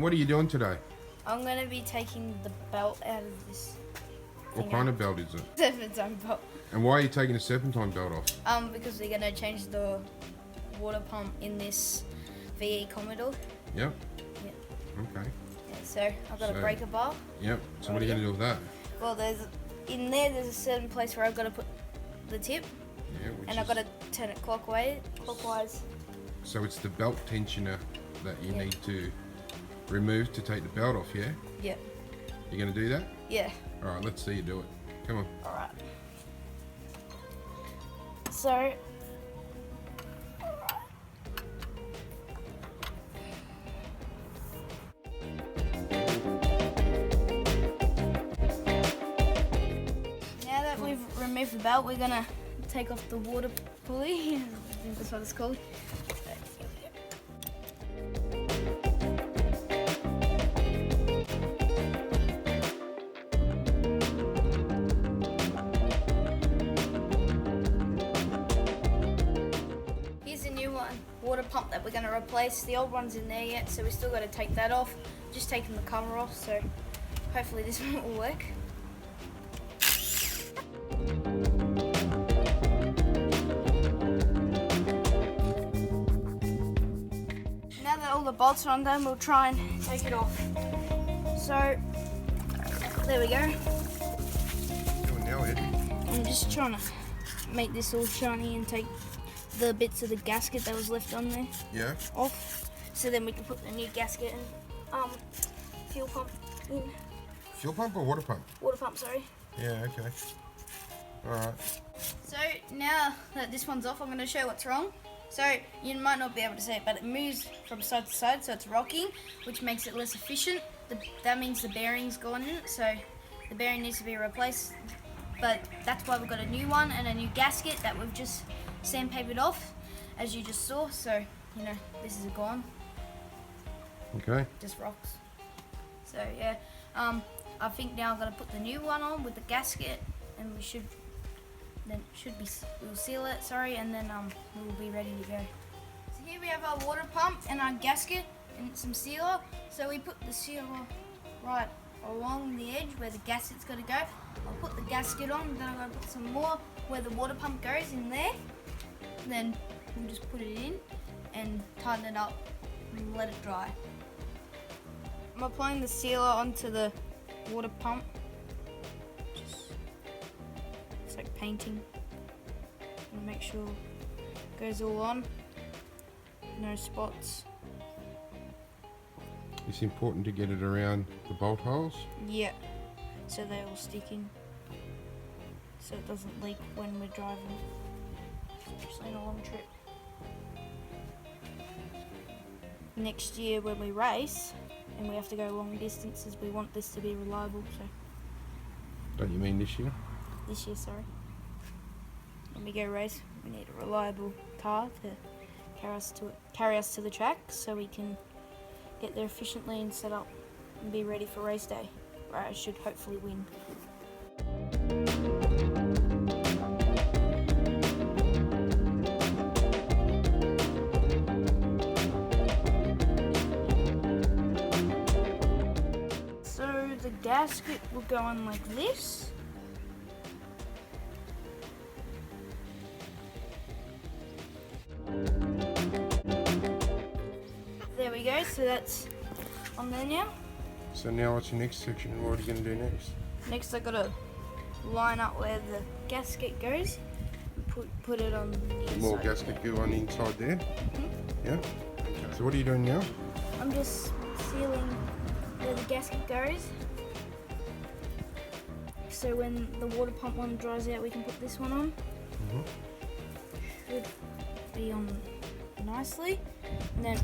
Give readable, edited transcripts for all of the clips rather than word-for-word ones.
Ayrton, what are you doing today? I'm going to be taking the belt out of this. What kind of belt is it? Serpentine belt. And why are you taking the serpentine belt off? Because we're going to change the water pump in this VE Commodore. Yep. Yep. Okay. Yeah, so I've got a breaker bar. Yep. So what are you going to do with that? Well, there's a certain place where I've got to put the tip. Yeah, and I've got to turn it clockwise. So it's the belt tensioner that you need to remove to take the belt off, yeah? Yep. You going to do that? Yeah. Alright, let's see you do it. Come on. Alright. So, now that we've removed the belt, we're gonna take off the water pulley. I think that's what it's called. Here's a new water pump that we're going to replace. The old one's in there yet, so we still got to take that off. Just taking the cover off, so hopefully this one will work. Now that all the bolts are undone, we'll try and take it off. So, there we go. Doing now, Ed? I'm just trying to make this all shiny and take the bits of the gasket that was left on there off. So then we can put the new gasket and fuel pump in. Fuel pump or water pump? Water pump, sorry. Yeah, okay. Alright. So now that this one's off, I'm going to show you what's wrong. So you might not be able to see it, but it moves from side to side, so it's rocking, which makes it less efficient. That means the bearing's gone in, so the bearing needs to be replaced. But that's why we've got a new one and a new gasket that we've just sandpapered off, as you just saw. So, you know, this is gone. Okay. Just rocks. So yeah, I think now I'm gonna put the new one on with the gasket, and we'll seal it. Sorry, and then we'll be ready to go. So here we have our water pump and our gasket and some sealer. So we put the sealer right along the edge where the gasket's got to go. I'll put the gasket on, then I'm going to put some more where the water pump goes in there. Then we'll just put it in and tighten it up and let it dry. I'm applying the sealer onto the water pump. It's like painting. And make sure it goes all on. No spots. It's important to get it around the bolt holes? Yeah, so they all stick in, so it doesn't leak when we're driving, especially on a long trip. Next year when we race and we have to go long distances, we want this to be reliable. So Don't you mean this year? this year, sorry. When we go race, we need a reliable car to carry us to the track, so we can get there efficiently and set up and be ready for race day, where I should hopefully win. So the gasket will go on like this. There we go, so that's on there now. So now what's your next section and what are you going to do next? Next I've got to line up where the gasket goes and put it on the inside. More gasket go on inside there? Mm-hmm. Yeah? Okay. So what are you doing now? I'm just sealing where the gasket goes. So when the water pump one dries out, we can put this one on. Mm-hmm. Should be on nicely. And then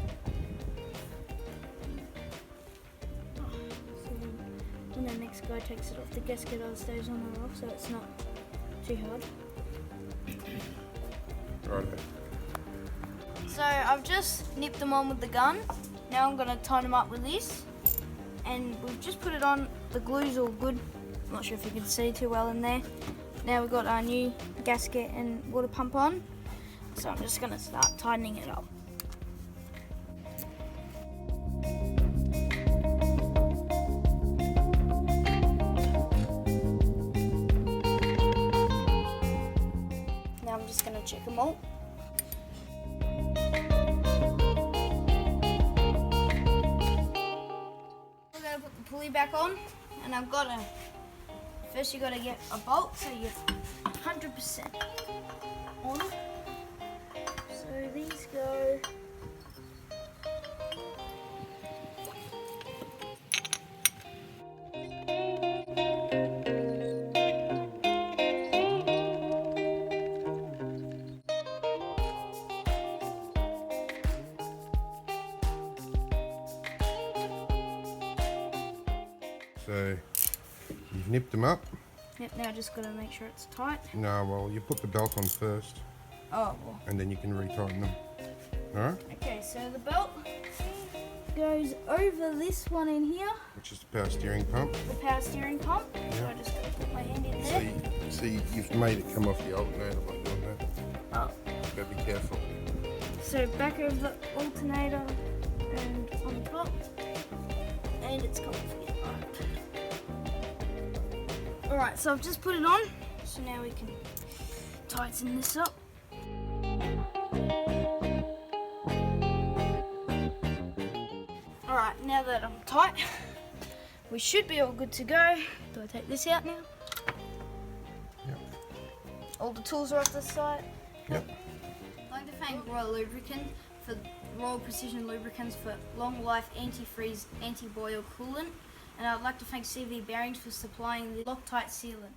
when the next guy takes it off, the gasket all stays on or off, so it's not too hard. Righto. So I've just nipped them on with the gun. Now I'm going to tighten them up with this. And we've just put it on. The glue's all good. I'm not sure if you can see too well in there. Now we've got our new gasket and water pump on. So I'm just going to start tightening it up. check them all. We're going to put the pulley back on, and I've got to, first you got to get a bolt so you're 100% on. So these go So you've nipped them up. Yep, now just got to make sure it's tight. No, well, you put the belt on first, Oh, well. and then you can retighten them. All right? Okay, so the belt goes over this one in here, Which is the power steering pump. the power steering pump. So I just got to put my hand in there. See, you've made it come off the alternator by doing that. Oh. Gotta be careful. So back of the alternator and on top, and it's coming for you. Alright, so I've just put it on, so now we can tighten this up. Alright, now that I'm tight, we should be all good to go. Do I take this out now? Yep. All the tools are off the side. Yep. I'd like to thank Royal Precision Lubricants for long life antifreeze anti-boil coolant, and I'd like to thank CV Bearings for supplying the Loctite sealant.